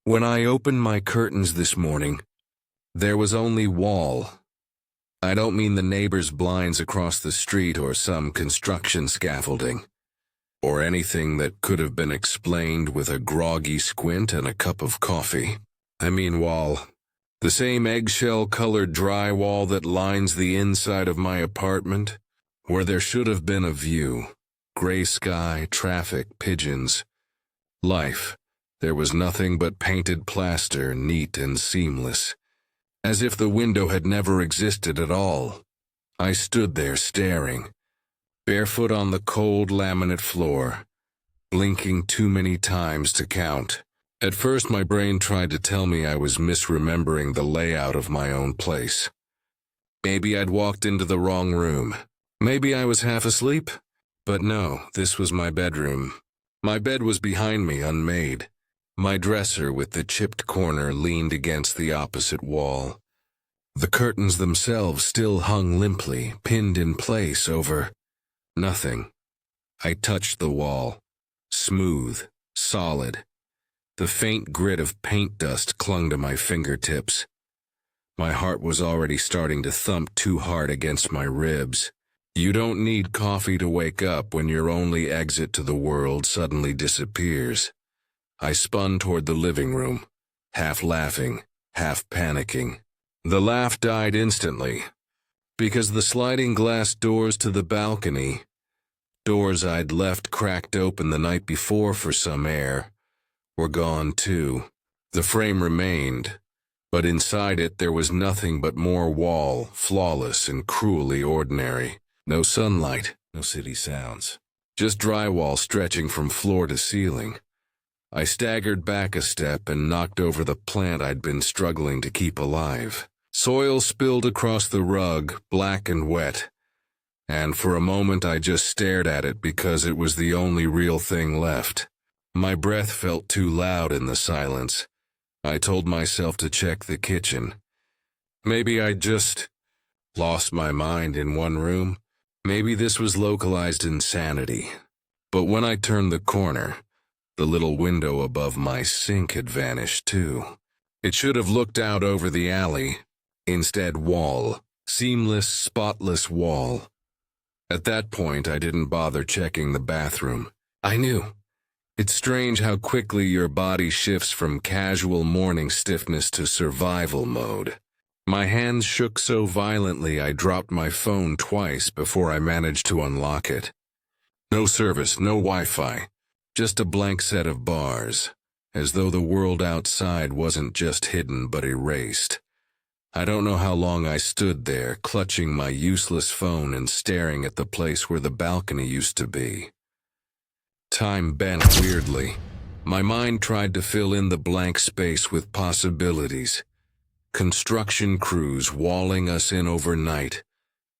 When I opened my curtains this morning, there was only wall. I don't mean the neighbor's blinds across the street or some construction scaffolding, or anything that could have been explained with a groggy squint and a cup of coffee. I mean wall. The same eggshell-colored drywall that lines the inside of my apartment, where there should have been a view. Gray sky, traffic, pigeons. Life. There was nothing but painted plaster, neat and seamless. As if the window had never existed at all. I stood there staring, barefoot on the cold laminate floor, blinking too many times to count. At first my brain tried to tell me I was misremembering the layout of my own place. Maybe I'd walked into the wrong room. Maybe I was half asleep. But no, this was my bedroom. My bed was behind me, unmade. My dresser with the chipped corner leaned against the opposite wall. The curtains themselves still hung limply, pinned in place over nothing. I touched the wall. Smooth, solid. The faint grit of paint dust clung to my fingertips. My heart was already starting to thump too hard against my ribs. You don't need coffee to wake up when your only exit to the world suddenly disappears. I spun toward the living room, half laughing, half panicking. The laugh died instantly, because the sliding glass doors to the balcony, doors I'd left cracked open the night before for some air, were gone too. The frame remained, but inside it there was nothing but more wall, flawless and cruelly ordinary. No sunlight, no city sounds. Just drywall stretching from floor to ceiling. I staggered back a step and knocked over the plant I'd been struggling to keep alive. Soil spilled across the rug, black and wet. And for a moment I just stared at it because it was the only real thing left. My breath felt too loud in the silence. I told myself to check the kitchen. Maybe I'd just lost my mind in one room. Maybe this was localized insanity. But when I turned the corner, the little window above my sink had vanished too. It should have looked out over the alley. Instead, wall. Seamless, spotless wall. At that point, I didn't bother checking the bathroom. I knew. It's strange how quickly your body shifts from casual morning stiffness to survival mode. My hands shook so violently I dropped my phone twice before I managed to unlock it. No service, no Wi-Fi, just a blank set of bars, as though the world outside wasn't just hidden but erased. I don't know how long I stood there, clutching my useless phone and staring at the place where the balcony used to be. Time bent weirdly. My mind tried to fill in the blank space with possibilities. Construction crews walling us in overnight,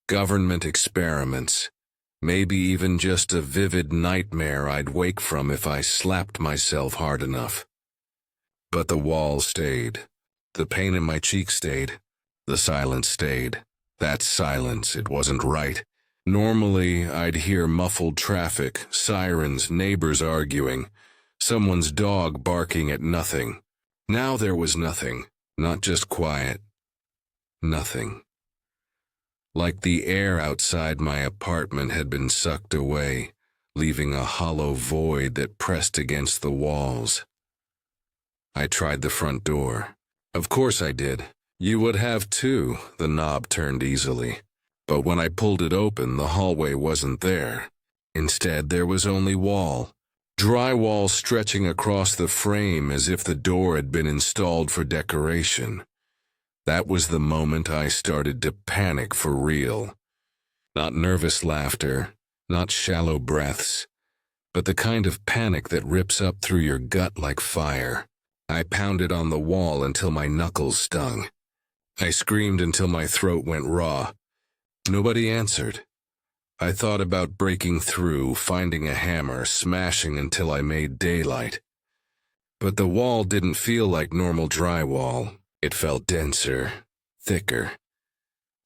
government experiments, maybe even just a vivid nightmare I'd wake from if I slapped myself hard enough. But the wall stayed. The pain in my cheek stayed. The silence stayed. That silence, it wasn't right. Normally, I'd hear muffled traffic, sirens, neighbors arguing, someone's dog barking at nothing. Now there was nothing. Not just quiet. Nothing. Like the air outside my apartment had been sucked away, leaving a hollow void that pressed against the walls. I tried the front door. Of course I did. You would have too. The knob turned easily. But when I pulled it open, the hallway wasn't there. Instead, there was only wall. Drywall stretching across the frame as if the door had been installed for decoration. That was the moment I started to panic for real. Not nervous laughter, not shallow breaths, but the kind of panic that rips up through your gut like fire. I pounded on the wall until my knuckles stung. I screamed until my throat went raw. Nobody answered. I thought about breaking through, finding a hammer, smashing until I made daylight. But the wall didn't feel like normal drywall. It felt denser, thicker.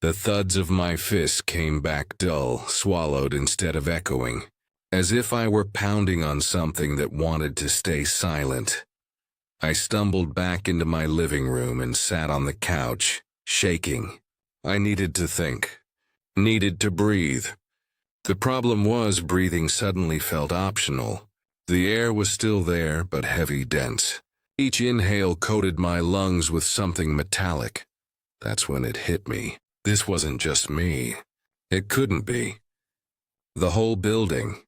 The thuds of my fists came back dull, swallowed instead of echoing, as if I were pounding on something that wanted to stay silent. I stumbled back into my living room and sat on the couch, shaking. I needed to think. Needed to breathe. The problem was breathing suddenly felt optional. The air was still there, but heavy, dense. Each inhale coated my lungs with something metallic. That's when it hit me. This wasn't just me. It couldn't be. The whole building,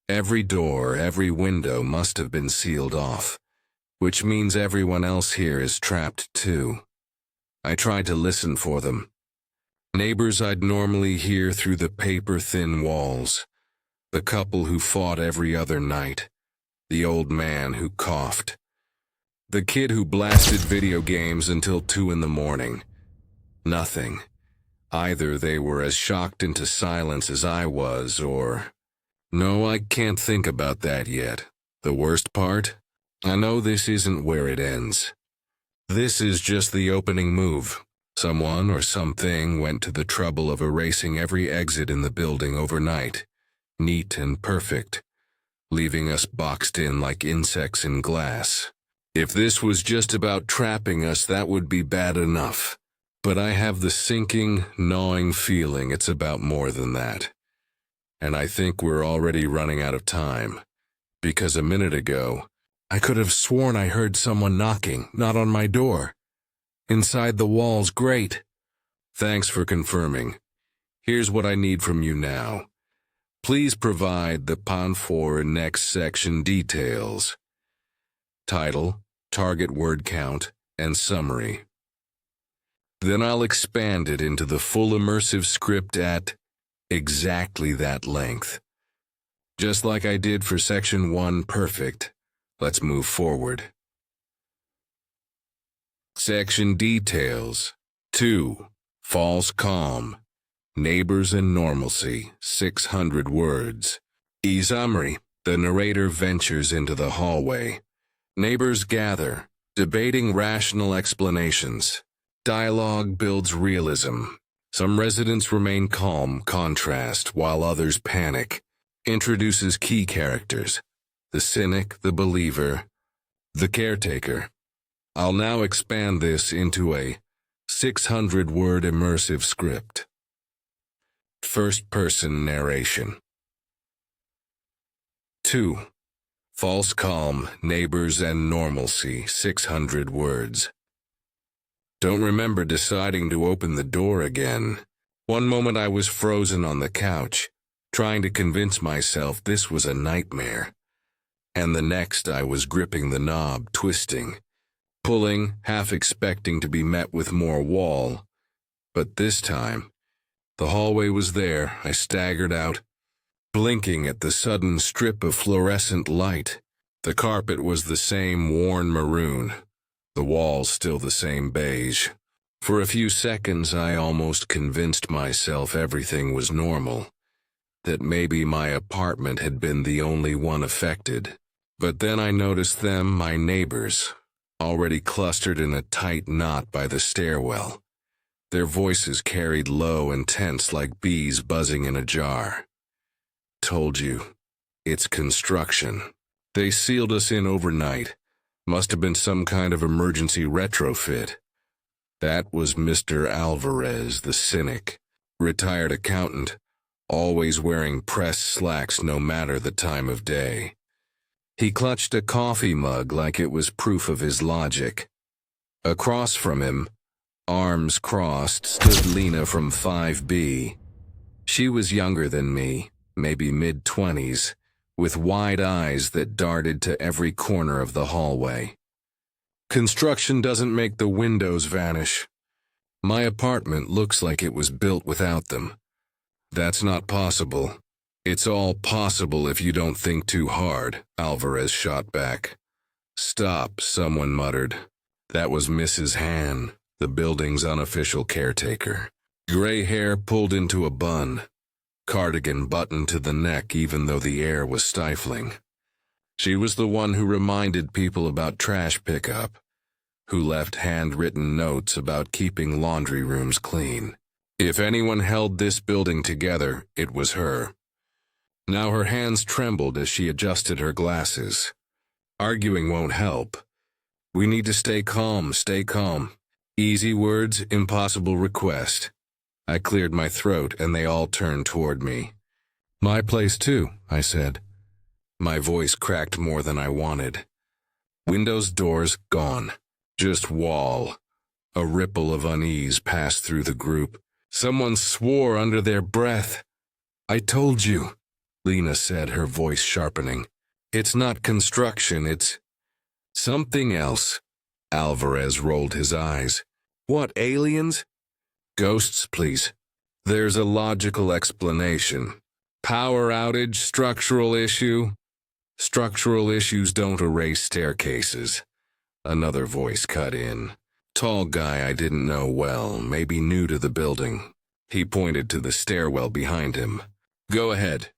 every door, every window must have been sealed off, which means everyone else here is trapped too. I tried to listen for them. Neighbors I'd normally hear through the paper-thin walls. The couple who fought every other night. The old man who coughed. The kid who blasted video games until 2 in the morning. Nothing. Either they were as shocked into silence as I was, or... No, I can't think about that yet. The worst part? I know this isn't where it ends. This is just the opening move. Someone or something went to the trouble of erasing every exit in the building overnight, neat and perfect, leaving us boxed in like insects in glass. If this was just about trapping us, that would be bad enough. But I have the sinking, gnawing feeling it's about more than that. And I think we're already running out of time. Because a minute ago, I could have sworn I heard someone knocking, not on my door. Inside the walls, great. Thanks for confirming. Here's what I need from you now. Please provide the PAN4 next section details. Title, target word count, and summary. Then I'll expand it into the full immersive script at exactly that length. Just like I did for section 1, perfect. Let's move forward. Section details. 2. False calm. Neighbors and normalcy. 600 words. Summary. The narrator ventures into the hallway. Neighbors gather, debating rational explanations. Dialogue builds realism. Some residents remain calm, contrast, while others panic. Introduces key characters. The cynic, the believer, the caretaker. I'll now expand this into a 600-word immersive script. First-person narration. 2. False calm, neighbors and normalcy, 600 words. Don't remember deciding to open the door again. One moment I was frozen on the couch, trying to convince myself this was a nightmare. And the next I was gripping the knob, twisting, pulling, half expecting to be met with more wall. But this time, the hallway was there. I staggered out, blinking at the sudden strip of fluorescent light. The carpet was the same worn maroon, the walls still the same beige. For a few seconds I almost convinced myself everything was normal, that maybe my apartment had been the only one affected. But then I noticed them, my neighbors, already clustered in a tight knot by the stairwell. Their voices carried low and tense like bees buzzing in a jar. Told you, it's construction. They sealed us in overnight. Must have been some kind of emergency retrofit. That was Mr. Alvarez, the cynic, retired accountant, always wearing press slacks no matter the time of day. He clutched a coffee mug like it was proof of his logic. Across from him, arms crossed, stood Lena from 5B. She was younger than me, maybe mid-20s, with wide eyes that darted to every corner of the hallway. Construction doesn't make the windows vanish. My apartment looks like it was built without them. That's not possible. It's all possible if you don't think too hard, Alvarez shot back. Stop, someone muttered. That was Mrs. Han, the building's unofficial caretaker. Gray hair pulled into a bun. Cardigan buttoned to the neck even though the air was stifling. She was the one who reminded people about trash pickup, who left handwritten notes about keeping laundry rooms clean. If anyone held this building together, it was her. Now her hands trembled as she adjusted her glasses. Arguing won't help. We need to stay calm, stay calm. Easy words, impossible request. I cleared my throat and they all turned toward me. My place too, I said. My voice cracked more than I wanted. Windows, doors, gone. Just wall. A ripple of unease passed through the group. Someone swore under their breath. I told you, Lena said, her voice sharpening. It's not construction, it's something else. Alvarez rolled his eyes. What, aliens? Ghosts, please. There's a logical explanation. Power outage, structural issue. Structural issues don't erase staircases. Another voice cut in. Tall guy I didn't know well, maybe new to the building. He pointed to the stairwell behind him. Go ahead.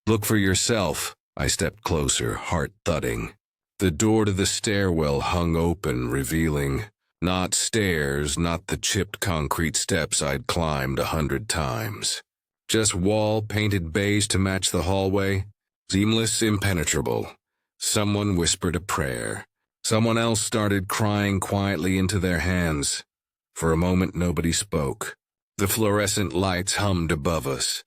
Look for yourself. I stepped closer, heart thudding. The door to the stairwell hung open, revealing not stairs, not the chipped concrete steps I'd climbed 100 times. Just wall painted beige to match the hallway. Seamless, impenetrable. Someone whispered a prayer. Someone else started crying quietly into their hands. For a moment, nobody spoke. The fluorescent lights hummed above us.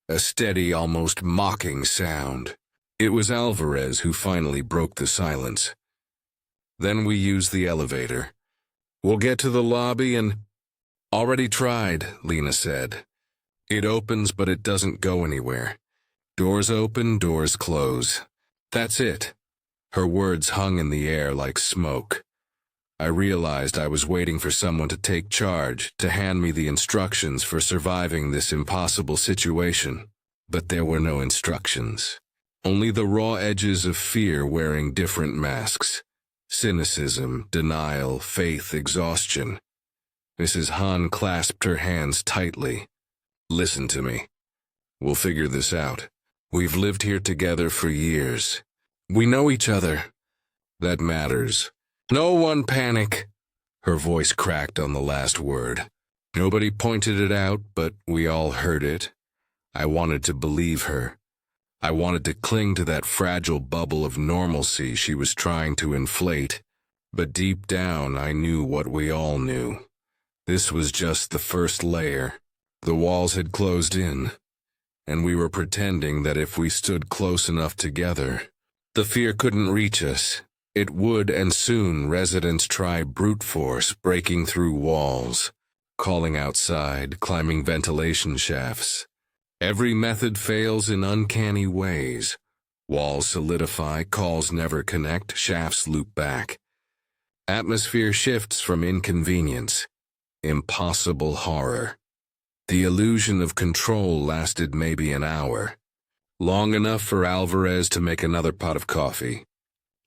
A steady, almost mocking sound. It was Alvarez who finally broke the silence. Then we used the elevator. We'll get to the lobby and... Already tried, Lena said. It opens, but it doesn't go anywhere. Doors open, doors close. That's it. Her words hung in the air like smoke. I realized I was waiting for someone to take charge, to hand me the instructions for surviving this impossible situation. But there were no instructions. Only the raw edges of fear wearing different masks. Cynicism, denial, faith, exhaustion. Mrs. Hahn clasped her hands tightly. Listen to me. We'll figure this out. We've lived here together for years. We know each other. That matters. No one panic. Her voice cracked on the last word. Nobody pointed it out, but we all heard it. I wanted to believe her. I wanted to cling to that fragile bubble of normalcy she was trying to inflate. But deep down, I knew what we all knew. This was just the first layer. The walls had closed in, and we were pretending that if we stood close enough together, the fear couldn't reach us. It would, and soon residents try brute force, breaking through walls, calling outside, climbing ventilation shafts. Every method fails in uncanny ways. Walls solidify, calls never connect, shafts loop back. Atmosphere shifts from inconvenience. Impossible horror. The illusion of control lasted maybe an hour. Long enough for Alvarez to make another pot of coffee.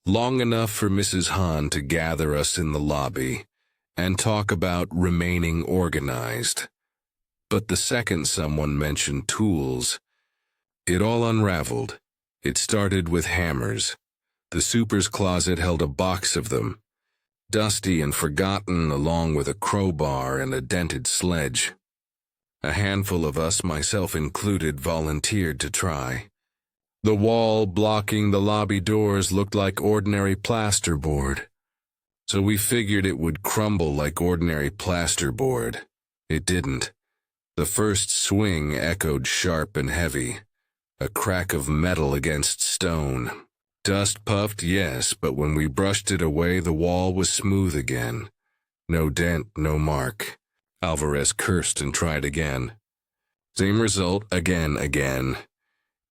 Long enough for Mrs. Hahn to gather us in the lobby and talk about remaining organized. But the second someone mentioned tools, it all unraveled. It started with hammers. The super's closet held a box of them, dusty and forgotten, along with a crowbar and a dented sledge. A handful of us, myself included, volunteered to try. The wall blocking the lobby doors looked like ordinary plasterboard, so we figured it would crumble like ordinary plasterboard. It didn't. The first swing echoed sharp and heavy, a crack of metal against stone. Dust puffed, yes, but when we brushed it away, the wall was smooth again. No dent, no mark. Alvarez cursed and tried again. Same result, again.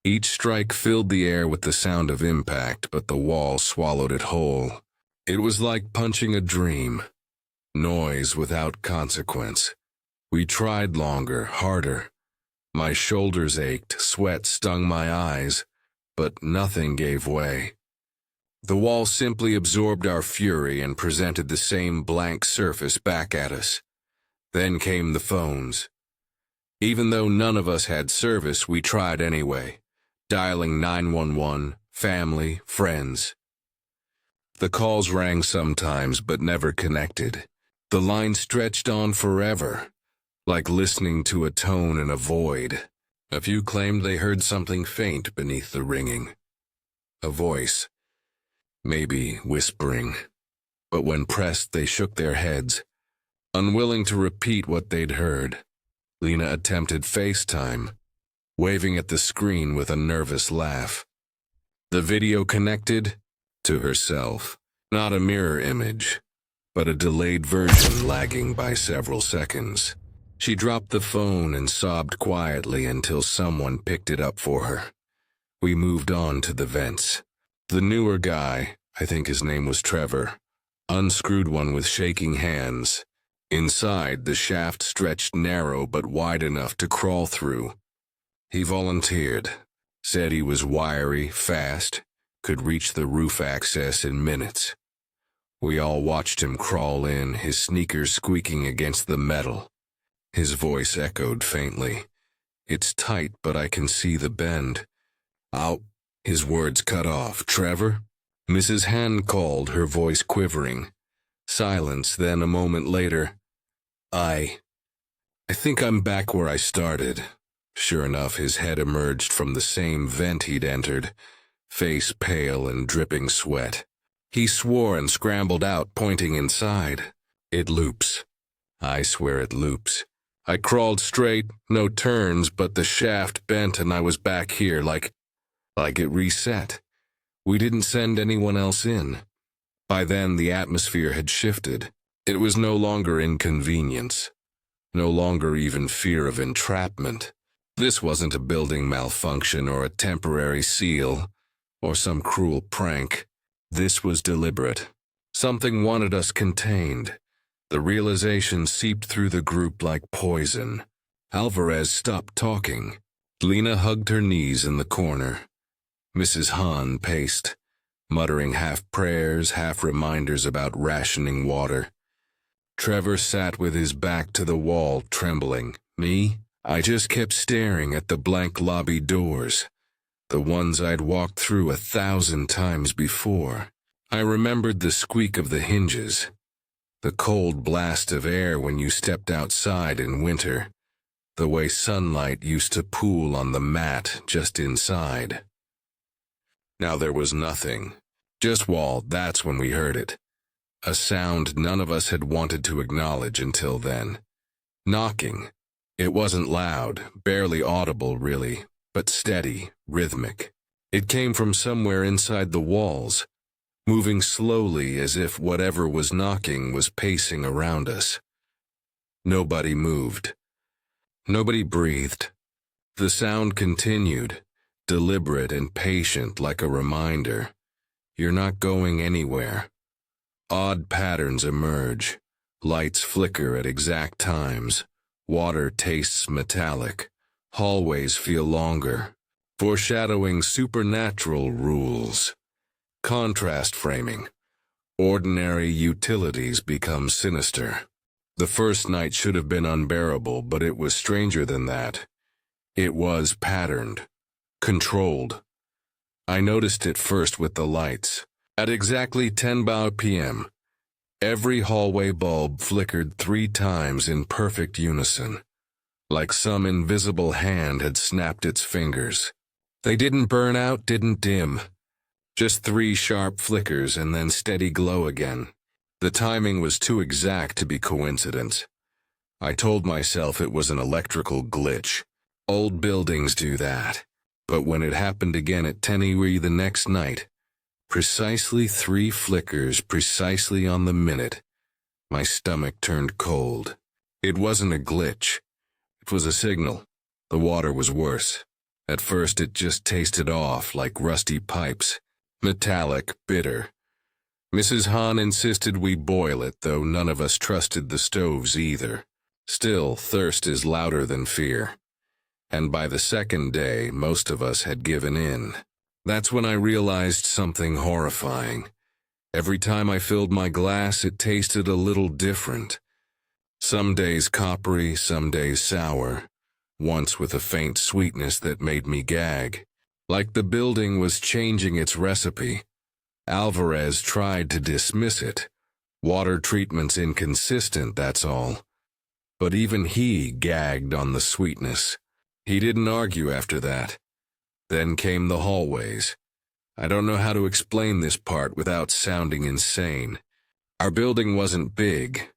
Each strike filled the air with the sound of impact, but the wall swallowed it whole. It was like punching a dream. Noise without consequence. We tried longer, harder. My shoulders ached, sweat stung my eyes, but nothing gave way. The wall simply absorbed our fury and presented the same blank surface back at us. Then came the phones. Even though none of us had service, we tried anyway, dialing 911, family, friends. The calls rang sometimes but never connected. The line stretched on forever, like listening to a tone in a void. A few claimed they heard something faint beneath the ringing. A voice, maybe whispering. but when pressed they shook their heads, unwilling to repeat what they'd heard. Lena attempted FaceTime, waving at the screen with a nervous laugh. The video connected to herself, not a mirror image, but a delayed version lagging by several seconds. She dropped the phone and sobbed quietly until someone picked it up for her. We moved on to the vents. The newer guy, I think his name was Trevor, unscrewed one with shaking hands. Inside, the shaft stretched narrow but wide enough to crawl through. He volunteered, said he was wiry, fast, could reach the roof access in minutes. We all watched him crawl in, his sneakers squeaking against the metal. His voice echoed faintly. "It's tight, but I can see the bend." "Ow." His words cut off. "Trevor?" Mrs. Hand called, her voice quivering. Silence, then a moment later, I think I'm back where I started." Sure enough, his head emerged from the same vent he'd entered, face pale and dripping sweat. He swore and scrambled out, pointing inside. "It loops. I swear it loops." I crawled straight, no turns, but the shaft bent and I was back here like it reset. We didn't send anyone else in. By then, the atmosphere had shifted. It was no longer inconvenience, no longer even fear of entrapment. This wasn't a building malfunction or a temporary seal or some cruel prank. This was deliberate. Something wanted us contained. The realization seeped through the group like poison. Alvarez stopped talking. Lena hugged her knees in the corner. Mrs. Hahn paced, muttering half prayers, half reminders about rationing water. Trevor sat with his back to the wall, trembling. Me? I just kept staring at the blank lobby doors, the ones I'd walked through 1,000 times before. I remembered the squeak of the hinges, the cold blast of air when you stepped outside in winter, the way sunlight used to pool on the mat just inside. Now there was nothing. Just wall. That's when we heard it. A sound none of us had wanted to acknowledge until then. Knocking. It wasn't loud, barely audible really, but steady, rhythmic. It came from somewhere inside the walls, moving slowly as if whatever was knocking was pacing around us. Nobody moved. Nobody breathed. The sound continued, deliberate and patient like a reminder. You're not going anywhere. Odd patterns emerge. Lights flicker at exact times. Water tastes metallic. Hallways feel longer, foreshadowing supernatural rules. Contrast framing. Ordinary utilities become sinister. The first night should have been unbearable, but it was stranger than that. It was patterned, controlled. I noticed it first with the lights. At exactly 10 p.m., every hallway bulb flickered 3 times in perfect unison, like some invisible hand had snapped its fingers. They didn't burn out, didn't dim. Just 3 sharp flickers and then steady glow again. The timing was too exact to be coincidence. I told myself it was an electrical glitch. Old buildings do that. But when it happened again at 10 the next night, precisely 3 flickers, precisely on the minute, my stomach turned cold. It wasn't a glitch. It was a signal. The water was worse. At first it just tasted off like rusty pipes, metallic, bitter. Mrs. Hahn insisted we boil it, though none of us trusted the stoves either. Still, thirst is louder than fear. And by the second day, most of us had given in. That's when I realized something horrifying. Every time I filled my glass, it tasted a little different. Some days coppery, some days sour, once with a faint sweetness that made me gag. Like the building was changing its recipe. Alvarez tried to dismiss it. Water treatment's inconsistent, that's all. But even he gagged on the sweetness. He didn't argue after that. Then came the hallways. I don't know how to explain this part without sounding insane. Our building wasn't big.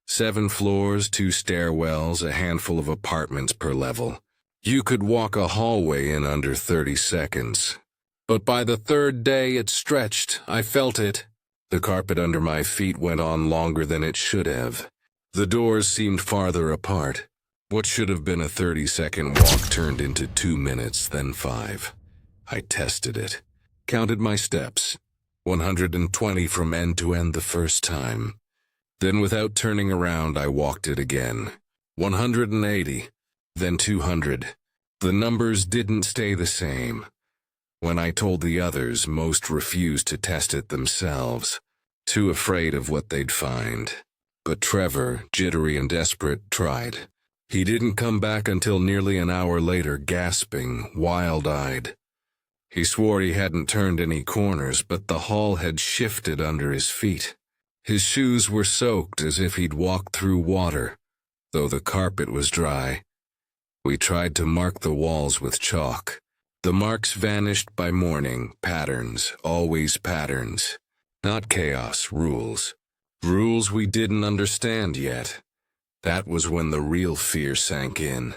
7 floors, 2 stairwells, a handful of apartments per level. You could walk a hallway in under 30 seconds. But by the 3rd day it stretched. I felt it. The carpet under my feet went on longer than it should have. The doors seemed farther apart. What should have been a 30-second walk turned into 2 minutes, then 5. I tested it. Counted my steps. 120 from end to end the first time. Then without turning around, I walked it again. 180. Then 200. The numbers didn't stay the same. When I told the others, most refused to test it themselves, too afraid of what they'd find. But Trevor, jittery and desperate, tried. He didn't come back until nearly an hour later, gasping, wild-eyed. He swore he hadn't turned any corners, but the hall had shifted under his feet. His shoes were soaked as if he'd walked through water, though the carpet was dry. We tried to mark the walls with chalk. The marks vanished by morning. Patterns, always patterns. Not chaos, rules. Rules we didn't understand yet. That was when the real fear sank in.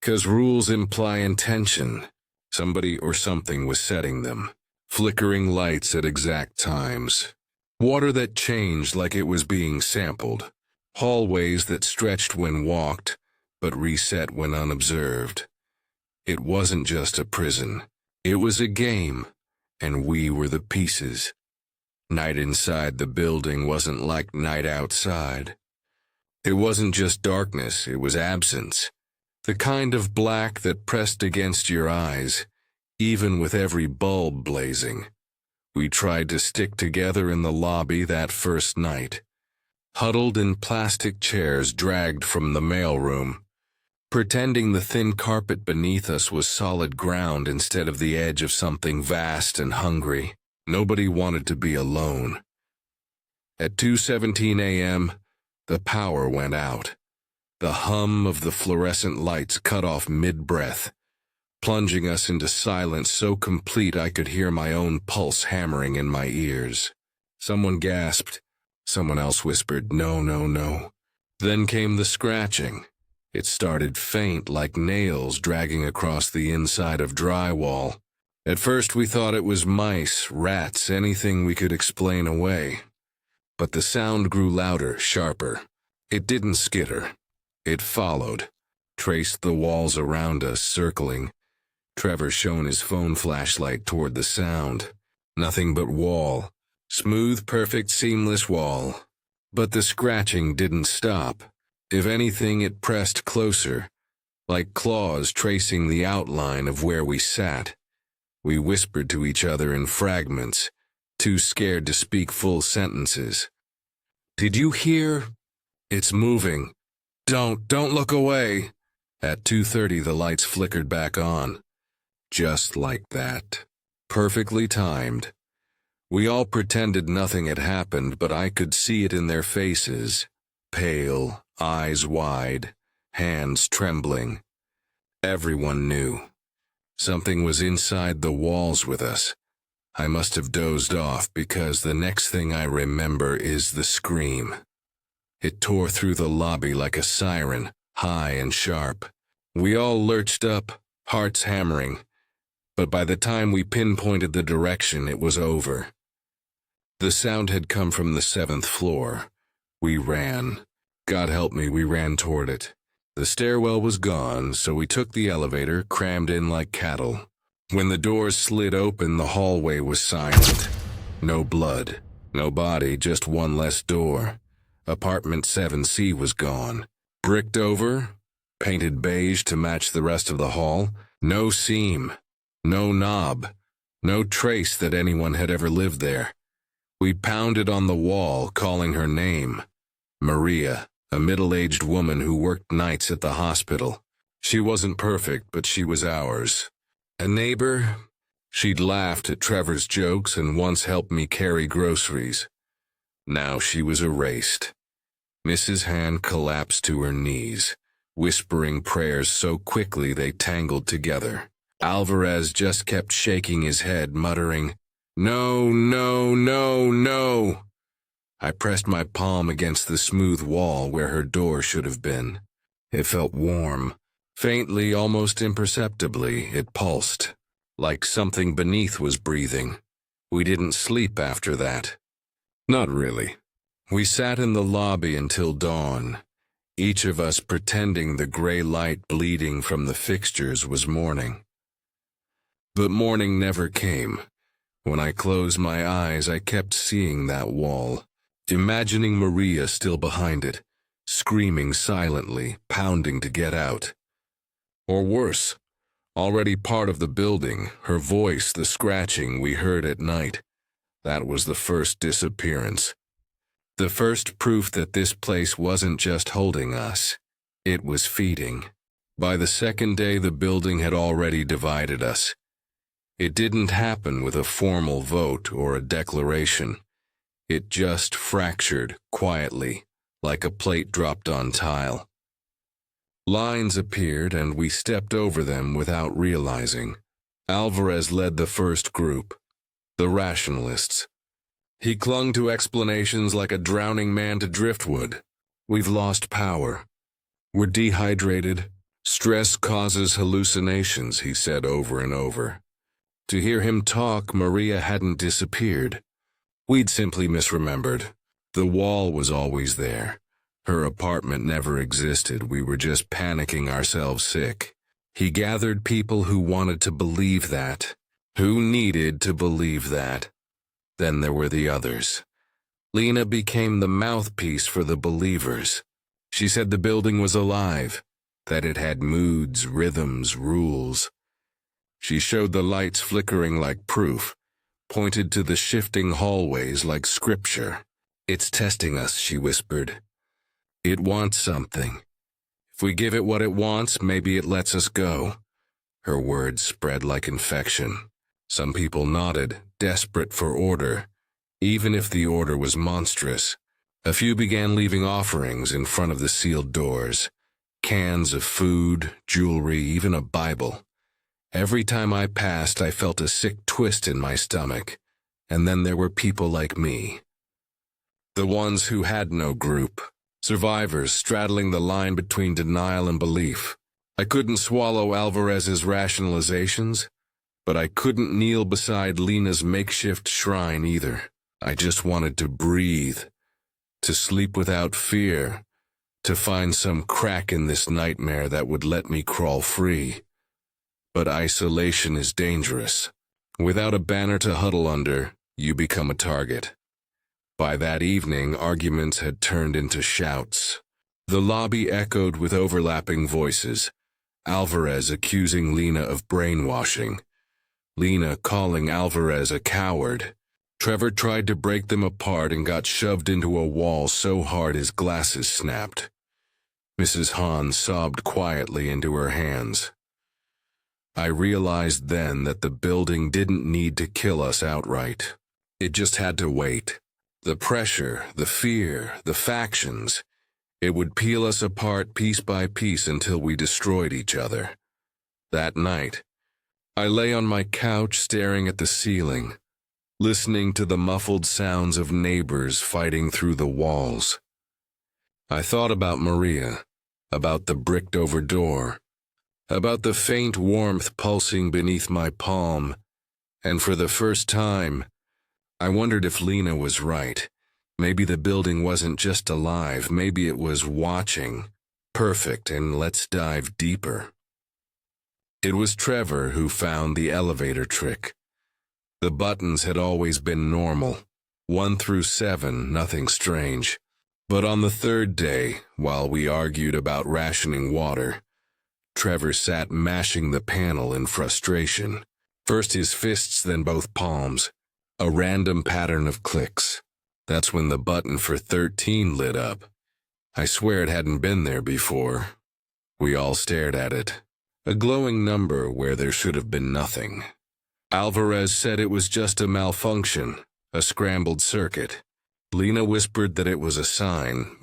'Cause rules imply intention. Somebody or something was setting them. Flickering lights at exact times. Water that changed like it was being sampled. Hallways that stretched when walked, but reset when unobserved. It wasn't just a prison. It was a game, and we were the pieces. Night inside the building wasn't like night outside. It wasn't just darkness, it was absence. The kind of black that pressed against your eyes, even with every bulb blazing. We tried to stick together in the lobby that first night, huddled in plastic chairs dragged from the mailroom, pretending the thin carpet beneath us was solid ground instead of the edge of something vast and hungry. Nobody wanted to be alone. At 2:17 a.m., the power went out. The hum of the fluorescent lights cut off mid-breath, plunging us into silence so complete I could hear my own pulse hammering in my ears. Someone gasped. Someone else whispered, "No, no, no." Then came the scratching. It started faint, like nails dragging across the inside of drywall. At first we thought it was mice, rats, anything we could explain away. But the sound grew louder, sharper. It didn't skitter. It followed, traced the walls around us, circling. Trevor shone his phone flashlight toward the sound. Nothing but wall. Smooth, perfect, seamless wall. But the scratching didn't stop. If anything, it pressed closer, like claws tracing the outline of where we sat. We whispered to each other in fragments, too scared to speak full sentences. "Did you hear? It's moving. Don't look away." At 2:30, the lights flickered back on. Just like that. Perfectly timed. We all pretended nothing had happened, but I could see it in their faces. Pale, eyes wide, hands trembling. Everyone knew. Something was inside the walls with us. I must have dozed off because the next thing I remember is the scream. It tore through the lobby like a siren, high and sharp. We all lurched up, hearts hammering. But by the time we pinpointed the direction, it was over. The sound had come from the 7th floor. We ran. God help me, we ran toward it. The stairwell was gone, so we took the elevator, crammed in like cattle. When the doors slid open, the hallway was silent. No blood, no body, just one less door. Apartment 7C was gone. Bricked over, painted beige to match the rest of the hall. No seam, no knob, no trace that anyone had ever lived there. We pounded on the wall, calling her name. Maria, a middle-aged woman who worked nights at the hospital. She wasn't perfect, but she was ours. A neighbor? She'd laughed at Trevor's jokes and once helped me carry groceries. Now she was erased. Mrs. Han collapsed to her knees, whispering prayers so quickly they tangled together. Alvarez just kept shaking his head, muttering, "No, no, no, no." I pressed my palm against the smooth wall where her door should have been. It felt warm. Faintly, almost imperceptibly, it pulsed, like something beneath was breathing. We didn't sleep after that. Not really. We sat in the lobby until dawn, each of us pretending the gray light bleeding from the fixtures was morning. But morning never came. When I closed my eyes, I kept seeing that wall, imagining Maria still behind it, screaming silently, pounding to get out. Or worse, already part of the building, her voice the scratching we heard at night. That was the first disappearance. The first proof that this place wasn't just holding us. It was feeding. By the second day, the building had already divided us. It didn't happen with a formal vote or a declaration. It just fractured quietly, like a plate dropped on tile. Lines appeared and we stepped over them without realizing. Alvarez led the first group, the rationalists. He clung to explanations like a drowning man to driftwood. We've lost power. We're dehydrated. Stress causes hallucinations, he said over and over. To hear him talk, Maria hadn't disappeared. We'd simply misremembered. The wall was always there. Her apartment never existed. We were just panicking ourselves sick. He gathered people who wanted to believe that, who needed to believe that. Then there were the others. Lena became the mouthpiece for the believers. She said the building was alive, that it had moods, rhythms, rules. She showed the lights flickering like proof, pointed to the shifting hallways like scripture. It's testing us, she whispered. It wants something. If we give it what it wants, maybe it lets us go. Her words spread like infection. Some people nodded, desperate for order, even if the order was monstrous. A few began leaving offerings in front of the sealed doors. Cans of food, jewelry, even a Bible. Every time I passed, I felt a sick twist in my stomach. And then there were people like me. The ones who had no group. Survivors straddling the line between denial and belief. I couldn't swallow Alvarez's rationalizations, but I couldn't kneel beside Lena's makeshift shrine either. I just wanted to breathe, to sleep without fear, to find some crack in this nightmare that would let me crawl free. But isolation is dangerous. Without a banner to huddle under, you become a target. By that evening, arguments had turned into shouts. The lobby echoed with overlapping voices. Alvarez accusing Lena of brainwashing. Lena calling Alvarez a coward. Trevor tried to break them apart and got shoved into a wall so hard his glasses snapped. Mrs. Hahn sobbed quietly into her hands. I realized then that the building didn't need to kill us outright. It just had to wait. The pressure, the fear, the factions. It would peel us apart piece by piece until we destroyed each other. That night, I lay on my couch staring at the ceiling, listening to the muffled sounds of neighbors fighting through the walls. I thought about Maria, about the bricked-over door, about the faint warmth pulsing beneath my palm, and for the first time, I wondered if Lena was right. Maybe the building wasn't just alive, maybe it was watching. Perfect, and let's dive deeper. It was Trevor who found the elevator trick. The buttons had always been normal. 1 through 7, nothing strange. But on the third day, while we argued about rationing water, Trevor sat mashing the panel in frustration. First his fists, then both palms. A random pattern of clicks. That's when the button for 13 lit up. I swear it hadn't been there before. We all stared at it. A glowing number where there should have been nothing. Alvarez said it was just a malfunction, a scrambled circuit. Lena whispered that it was a sign,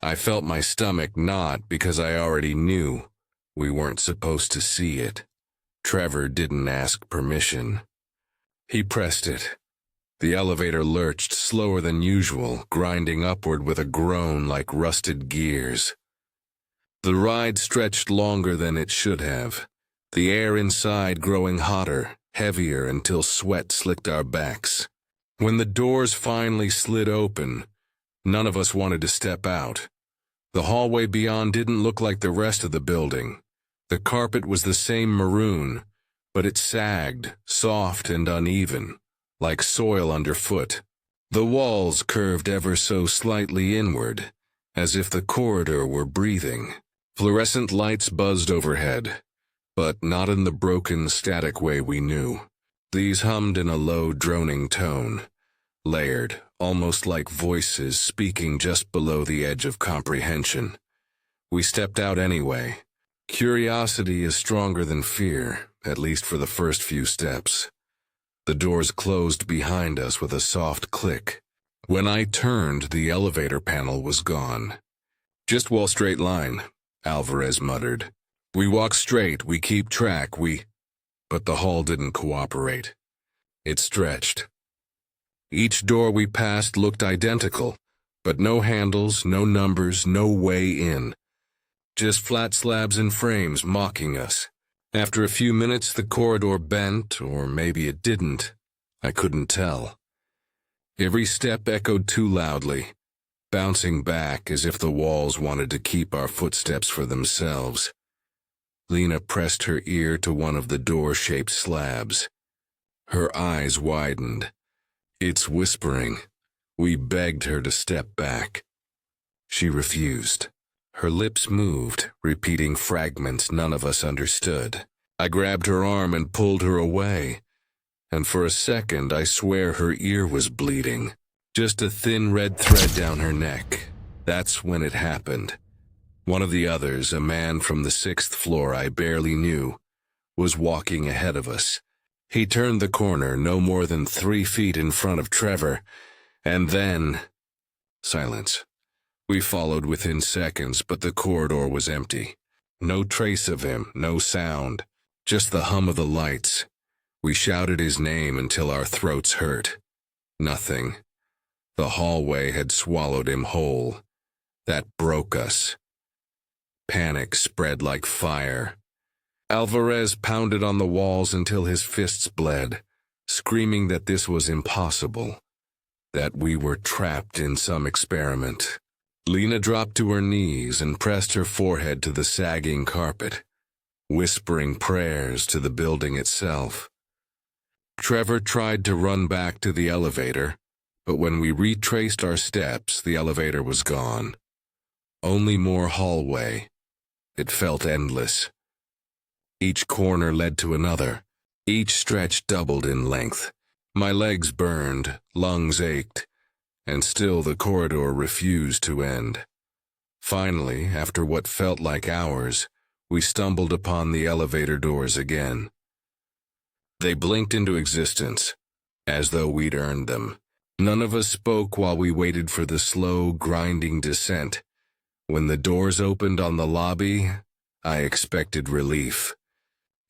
I felt my stomach knot because I already knew. We weren't supposed to see it. Trevor didn't ask permission. He pressed it. The elevator lurched slower than usual, grinding upward with a groan like rusted gears. The ride stretched longer than it should have, the air inside growing hotter, heavier until sweat slicked our backs. When the doors finally slid open, none of us wanted to step out. The hallway beyond didn't look like the rest of the building. The carpet was the same maroon, but it sagged, soft and uneven, like soil underfoot. The walls curved ever so slightly inward, as if the corridor were breathing. Fluorescent lights buzzed overhead, but not in the broken, static way we knew. These hummed in a low, droning tone, layered, almost like voices speaking just below the edge of comprehension. We stepped out anyway. Curiosity is stronger than fear, at least for the first few steps. The doors closed behind us with a soft click. When I turned, the elevator panel was gone. "Just walk straight line," Alvarez muttered. "We walk straight, we keep track, But the hall didn't cooperate. It stretched. Each door we passed looked identical, but no handles, no numbers, no way in. Just flat slabs and frames mocking us. After a few minutes, the corridor bent, or maybe it didn't. I couldn't tell. Every step echoed too loudly, bouncing back as if the walls wanted to keep our footsteps for themselves. Lena pressed her ear to one of the door-shaped slabs. Her eyes widened. "It's whispering." We begged her to step back. She refused. Her lips moved, repeating fragments none of us understood. I grabbed her arm and pulled her away, and for a second I swear her ear was bleeding. Just a thin red thread down her neck. That's when it happened. One of the others, a man from the 6th floor I barely knew, was walking ahead of us. He turned the corner no more than 3 feet in front of Trevor, and then... silence. We followed within seconds, but the corridor was empty. No trace of him, no sound, just the hum of the lights. We shouted his name until our throats hurt. Nothing. The hallway had swallowed him whole. That broke us. Panic spread like fire. Alvarez pounded on the walls until his fists bled, screaming that this was impossible, that we were trapped in some experiment. Lena dropped to her knees and pressed her forehead to the sagging carpet, whispering prayers to the building itself. Trevor tried to run back to the elevator, but when we retraced our steps, the elevator was gone. Only more hallway. It felt endless. Each corner led to another. Each stretch doubled in length. My legs burned, lungs ached, and still the corridor refused to end. Finally, after what felt like hours, we stumbled upon the elevator doors again. They blinked into existence, as though we'd earned them. None of us spoke while we waited for the slow, grinding descent. When the doors opened on the lobby, I expected relief.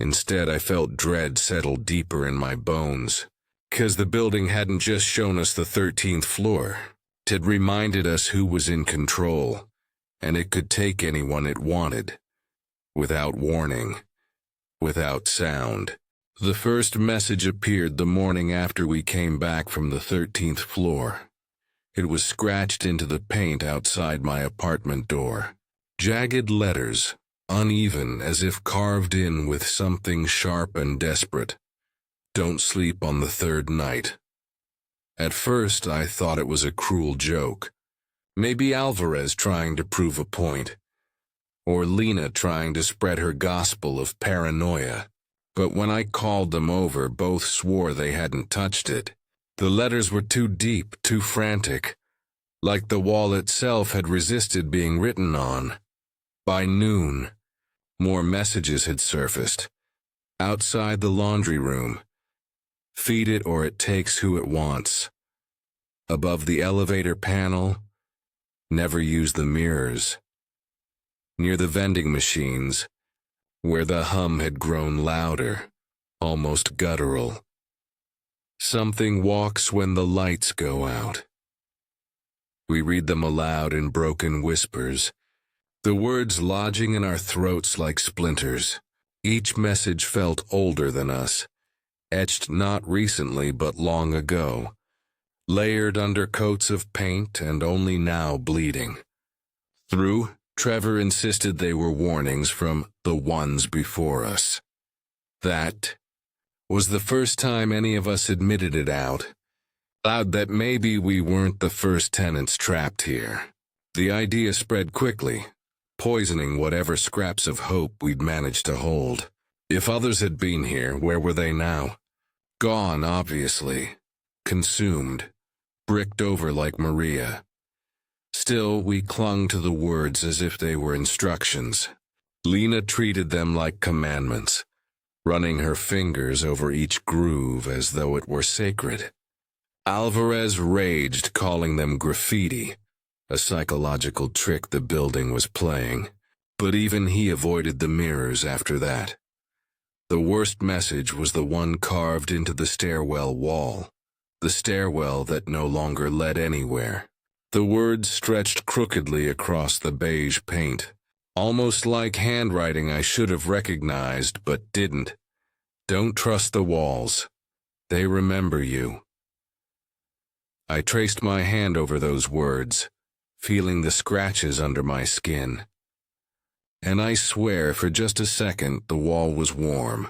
Instead, I felt dread settle deeper in my bones. 'Cause the building hadn't just shown us the 13th floor. It had reminded us who was in control, and it could take anyone it wanted. Without warning. Without sound. The first message appeared the morning after we came back from the 13th floor. It was scratched into the paint outside my apartment door. Jagged letters, uneven as if carved in with something sharp and desperate. "Don't sleep on the 3rd night." At first, I thought it was a cruel joke. Maybe Alvarez trying to prove a point. Or Lena trying to spread her gospel of paranoia. But when I called them over, both swore they hadn't touched it. The letters were too deep, too frantic. Like the wall itself had resisted being written on. By noon, more messages had surfaced. Outside the laundry room. Feed it or it takes who it wants. Above the elevator panel, never use the mirrors. Near the vending machines, where the hum had grown louder, almost guttural. Something walks when the lights go out. We read them aloud in broken whispers, the words lodging in our throats like splinters. Each message felt older than us, etched not recently but long ago, layered under coats of paint and only now bleeding. Through, Trevor insisted they were warnings from the ones before us. That was the first time any of us admitted it out loud that maybe we weren't the first tenants trapped here. The idea spread quickly, poisoning whatever scraps of hope we'd managed to hold. If others had been here, where were they now? Gone, obviously. Consumed. Bricked over like Maria. Still, we clung to the words as if they were instructions. Lena treated them like commandments, running her fingers over each groove as though it were sacred. Alvarez raged, calling them graffiti, a psychological trick the building was playing, but even he avoided the mirrors after that. The worst message was the one carved into the stairwell wall, the stairwell that no longer led anywhere. The words stretched crookedly across the beige paint, almost like handwriting I should have recognized but didn't. Don't trust the walls. They remember you. I traced my hand over those words, feeling the scratches under my skin. And I swear for just a second the wall was warm.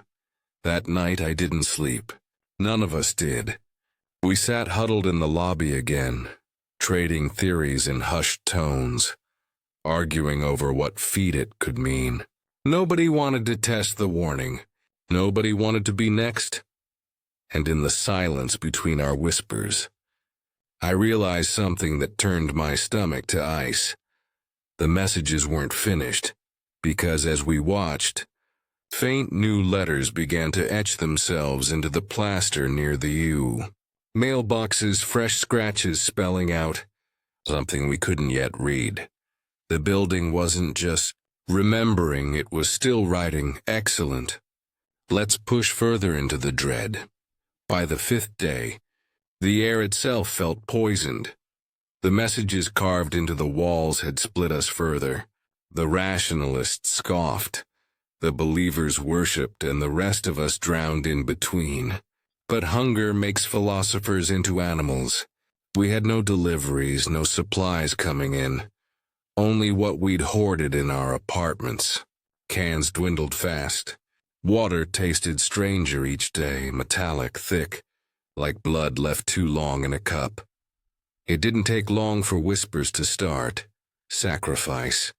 That night I didn't sleep. None of us did. We sat huddled in the lobby again, trading theories in hushed tones, arguing over what feed it could mean. Nobody wanted to test the warning. Nobody wanted to be next. And in the silence between our whispers, I realized something that turned my stomach to ice. The messages weren't finished, because as we watched, faint new letters began to etch themselves into the plaster near the U. Mailboxes, fresh scratches spelling out something we couldn't yet read. The building wasn't just remembering, it was still writing, excellent. Let's push further into the dread. By the fifth day, the air itself felt poisoned. The messages carved into the walls had split us further. The rationalists scoffed. The believers worshipped, and the rest of us drowned in between. But hunger makes philosophers into animals. We had no deliveries, no supplies coming in. Only what we'd hoarded in our apartments. Cans dwindled fast. Water tasted stranger each day, metallic, thick, like blood left too long in a cup. It didn't take long for whispers to start. Sacrifice.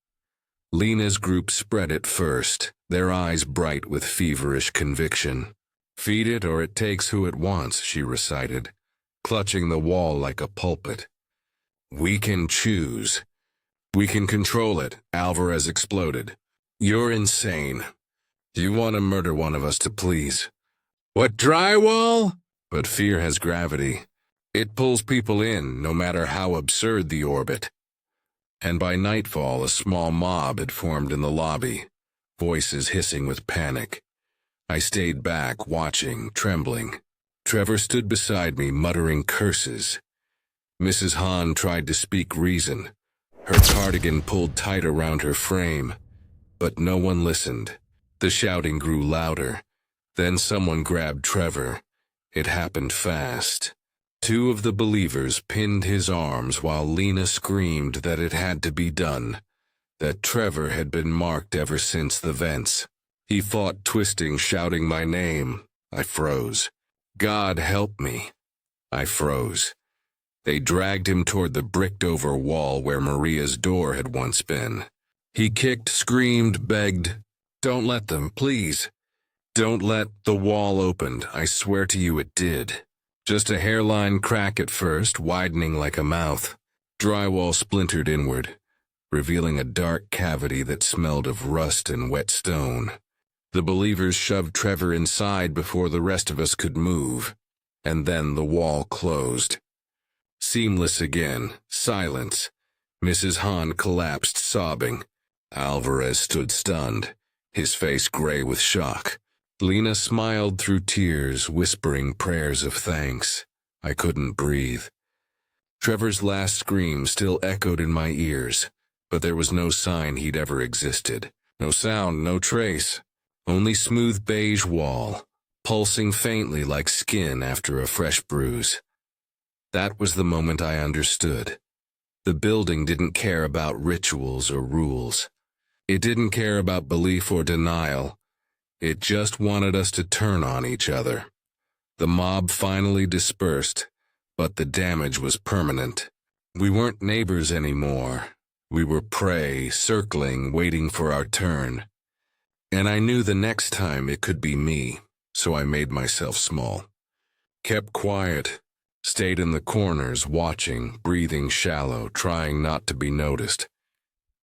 Lena's group spread it first, their eyes bright with feverish conviction. Feed it or it takes who it wants, she recited, clutching the wall like a pulpit. We can choose. We can control it, Alvarez exploded. You're insane. You want to murder one of us to please. What, drywall? But fear has gravity. It pulls people in, no matter how absurd the orbit. And by nightfall, a small mob had formed in the lobby, voices hissing with panic. I stayed back, watching, trembling. Trevor stood beside me, muttering curses. Mrs. Hahn tried to speak reason. Her cardigan pulled tight around her frame. But no one listened. The shouting grew louder. Then someone grabbed Trevor. It happened fast. Two of the believers pinned his arms while Lena screamed that it had to be done, that Trevor had been marked ever since the vents. He fought, twisting, shouting my name. I froze. God help me. I froze. They dragged him toward the bricked-over wall where Maria's door had once been. He kicked, screamed, begged. Don't let them, please. Don't let. The wall opened. I swear to you it did. Just a hairline crack at first, widening like a mouth. Drywall splintered inward, revealing a dark cavity that smelled of rust and wet stone. The believers shoved Trevor inside before the rest of us could move, and then the wall closed. Seamless again, silence. Mrs. Hahn collapsed, sobbing. Alvarez stood stunned, his face gray with shock. Lena smiled through tears, whispering prayers of thanks. I couldn't breathe. Trevor's last scream still echoed in my ears, but there was no sign he'd ever existed. No sound, no trace. Only smooth beige wall, pulsing faintly like skin after a fresh bruise. That was the moment I understood. The building didn't care about rituals or rules. It didn't care about belief or denial. It just wanted us to turn on each other. The mob finally dispersed, but the damage was permanent. We weren't neighbors anymore. We were prey, circling, waiting for our turn. And I knew the next time it could be me, so I made myself small. Kept quiet, stayed in the corners, watching, breathing shallow, trying not to be noticed.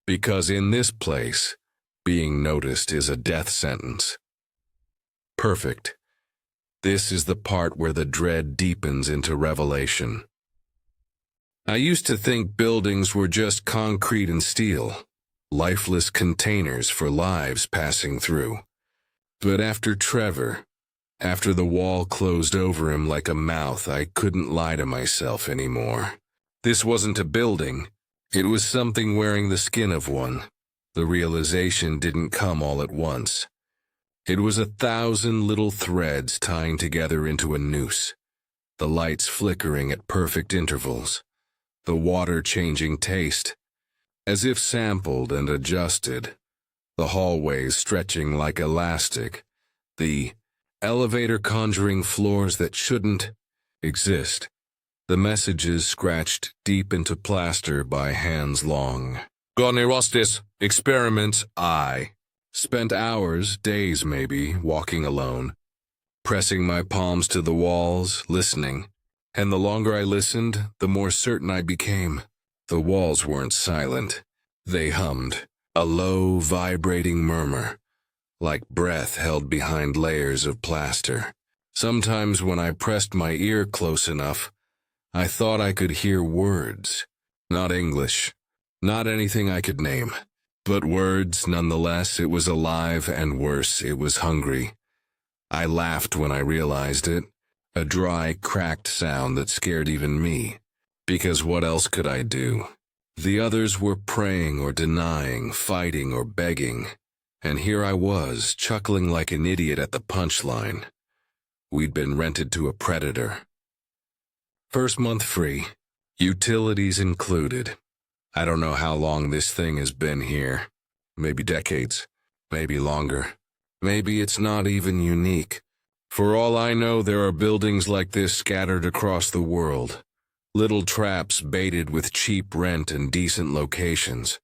Because in this place, being noticed is a death sentence. Perfect. This is the part where the dread deepens into revelation. I used to think buildings were just concrete and steel, lifeless containers for lives passing through. But after Trevor, after the wall closed over him like a mouth, I couldn't lie to myself anymore. This wasn't a building. It was something wearing the skin of one. The realization didn't come all at once. It was 1,000 little threads tying together into a noose, the lights flickering at perfect intervals, the water changing taste, as if sampled and adjusted, the hallways stretching like elastic, the elevator conjuring floors that shouldn't exist, the messages scratched deep into plaster by hands long. Gonerostis, experiment I. Spent hours, days maybe, walking alone, pressing my palms to the walls, listening. And the longer I listened, the more certain I became. The walls weren't silent. They hummed, a low, vibrating murmur, like breath held behind layers of plaster. Sometimes when I pressed my ear close enough, I thought I could hear words. Not English, not anything I could name. But words, nonetheless. It was alive, and worse, it was hungry. I laughed when I realized it, a dry, cracked sound that scared even me, because what else could I do? The others were praying or denying, fighting or begging, and here I was, chuckling like an idiot at the punchline. We'd been rented to a predator. First month free, utilities included. I don't know how long this thing has been here. Maybe decades. Maybe longer. Maybe it's not even unique. For all I know, there are buildings like this scattered across the world. Little traps baited with cheap rent and decent locations.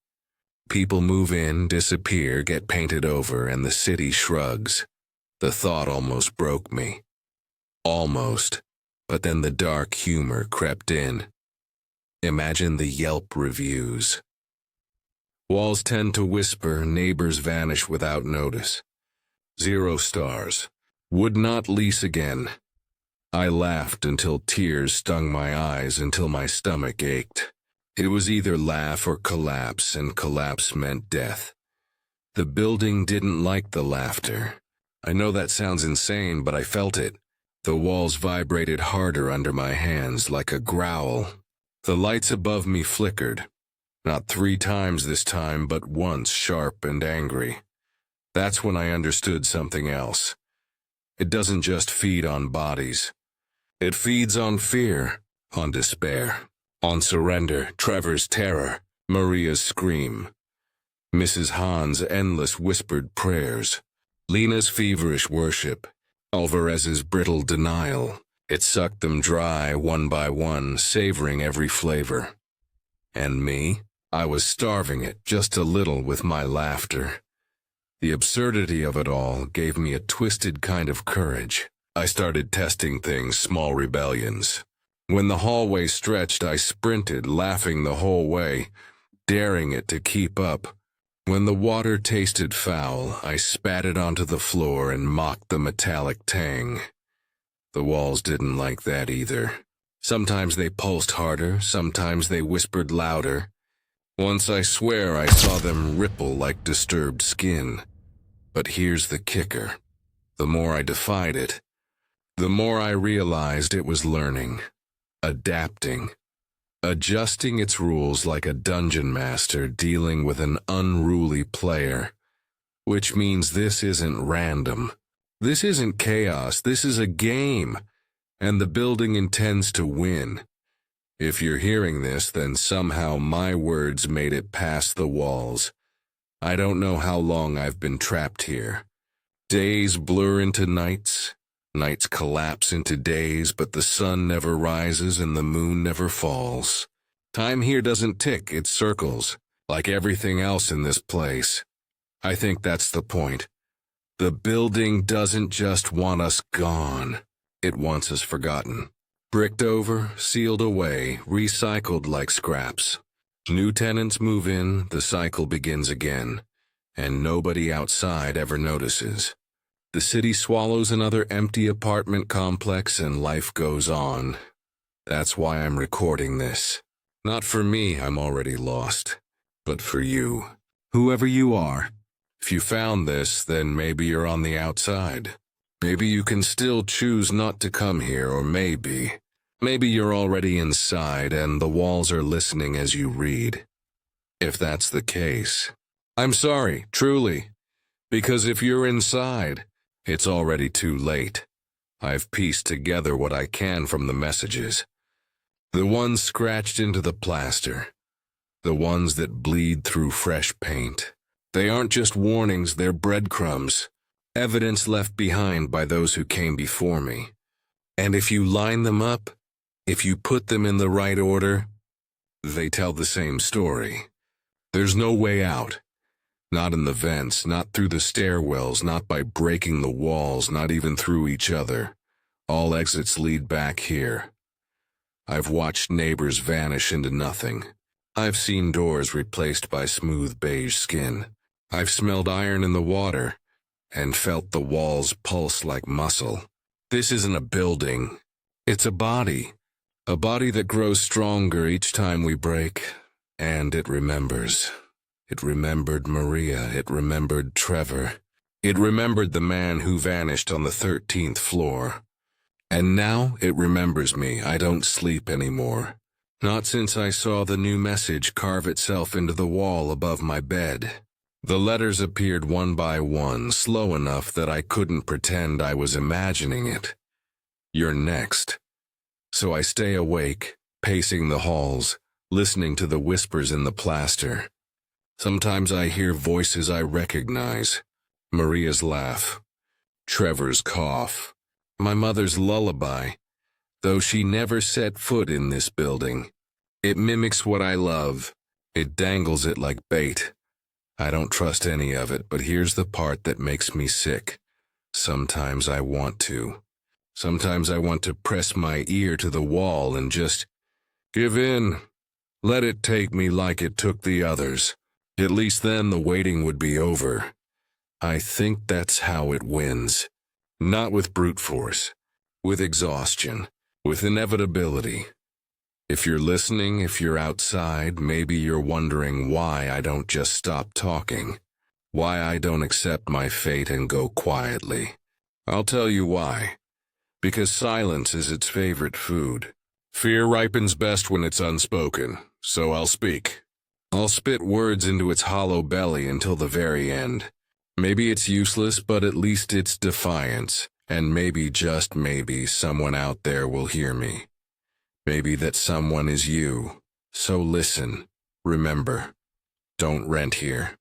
People move in, disappear, get painted over, and the city shrugs. The thought almost broke me. Almost. But then the dark humor crept in. Imagine the Yelp reviews. Walls tend to whisper, neighbors vanish without notice. 0 stars. Would not lease again. I laughed until tears stung my eyes, until my stomach ached. It was either laugh or collapse, and collapse meant death. The building didn't like the laughter. I know that sounds insane, but I felt it. The walls vibrated harder under my hands, like a growl. The lights above me flickered. Not 3 times this time, but once, sharp and angry. That's when I understood something else. It doesn't just feed on bodies. It feeds on fear, on despair, on surrender, Trevor's terror, Maria's scream, Mrs. Hahn's endless whispered prayers, Lena's feverish worship, Alvarez's brittle denial. It sucked them dry, one by one, savoring every flavor. And me? I was starving it just a little with my laughter. The absurdity of it all gave me a twisted kind of courage. I started testing things, small rebellions. When the hallway stretched, I sprinted, laughing the whole way, daring it to keep up. When the water tasted foul, I spat it onto the floor and mocked the metallic tang. The walls didn't like that either. Sometimes they pulsed harder, sometimes they whispered louder. Once I swear I saw them ripple like disturbed skin. But here's the kicker. The more I defied it, the more I realized it was learning, adapting, adjusting its rules like a dungeon master dealing with an unruly player. Which means this isn't random. This isn't chaos, this is a game, and the building intends to win. If you're hearing this, then somehow my words made it past the walls. I don't know how long I've been trapped here. Days blur into nights, nights collapse into days, but the sun never rises and the moon never falls. Time here doesn't tick, it circles, like everything else in this place. I think that's the point. The building doesn't just want us gone, it wants us forgotten. Bricked over, sealed away, recycled like scraps. New tenants move in, the cycle begins again, and nobody outside ever notices. The city swallows another empty apartment complex and life goes on. That's why I'm recording this. Not for me, I'm already lost, but for you. Whoever you are. If you found this, then maybe you're on the outside. Maybe you can still choose not to come here, or maybe you're already inside and the walls are listening as you read. If that's the case, I'm sorry, truly, because if you're inside, it's already too late. I've pieced together what I can from the messages. The ones scratched into the plaster. The ones that bleed through fresh paint. They aren't just warnings, they're breadcrumbs. Evidence left behind by those who came before me. And if you line them up, if you put them in the right order, they tell the same story. There's no way out. Not in the vents, not through the stairwells, not by breaking the walls, not even through each other. All exits lead back here. I've watched neighbors vanish into nothing. I've seen doors replaced by smooth beige skin. I've smelled iron in the water and felt the walls pulse like muscle. This isn't a building. It's a body that grows stronger each time we break, and it remembers. It remembered Maria, it remembered Trevor. It remembered the man who vanished on the 13th floor. And now it remembers me. I don't sleep anymore. Not since I saw the new message carve itself into the wall above my bed. The letters appeared one by one, slow enough that I couldn't pretend I was imagining it. You're next. So I stay awake, pacing the halls, listening to the whispers in the plaster. Sometimes I hear voices I recognize. Maria's laugh. Trevor's cough. My mother's lullaby, though she never set foot in this building. It mimics what I love. It dangles it like bait. I don't trust any of it, but here's the part that makes me sick. Sometimes I want to. Sometimes I want to press my ear to the wall and just give in. Let it take me like it took the others. At least then the waiting would be over. I think that's how it wins. Not with brute force, with exhaustion, with inevitability. If you're listening, if you're outside, maybe you're wondering why I don't just stop talking, why I don't accept my fate and go quietly. I'll tell you why. Because silence is its favorite food. Fear ripens best when it's unspoken, so I'll speak. I'll spit words into its hollow belly until the very end. Maybe it's useless, but at least it's defiance, and maybe, just maybe, someone out there will hear me. Maybe that someone is you. So listen, remember, don't rent here.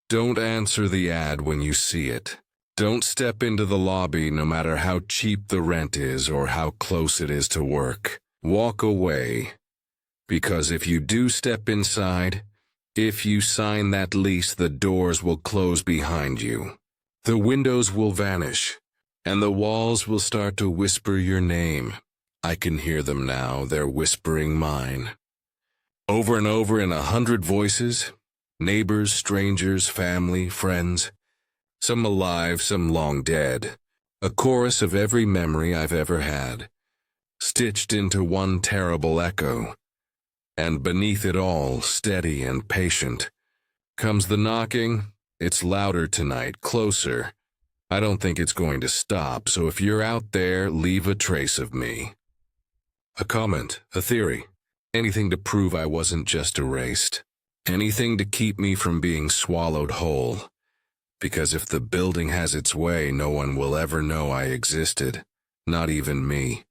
Don't answer the ad when you see it. Don't step into the lobby no matter how cheap the rent is or how close it is to work. Walk away. Because if you do step inside, if you sign that lease, the doors will close behind you. The windows will vanish, and the walls will start to whisper your name. I can hear them now, they're whispering mine. Over and over in 100 voices, neighbors, strangers, family, friends, some alive, some long dead. A chorus of every memory I've ever had, stitched into one terrible echo. And beneath it all, steady and patient, comes the knocking. It's louder tonight, closer. I don't think it's going to stop, so if you're out there, leave a trace of me. A comment, a theory, anything to prove I wasn't just erased. Anything to keep me from being swallowed whole. Because if the building has its way, no one will ever know I existed, not even me.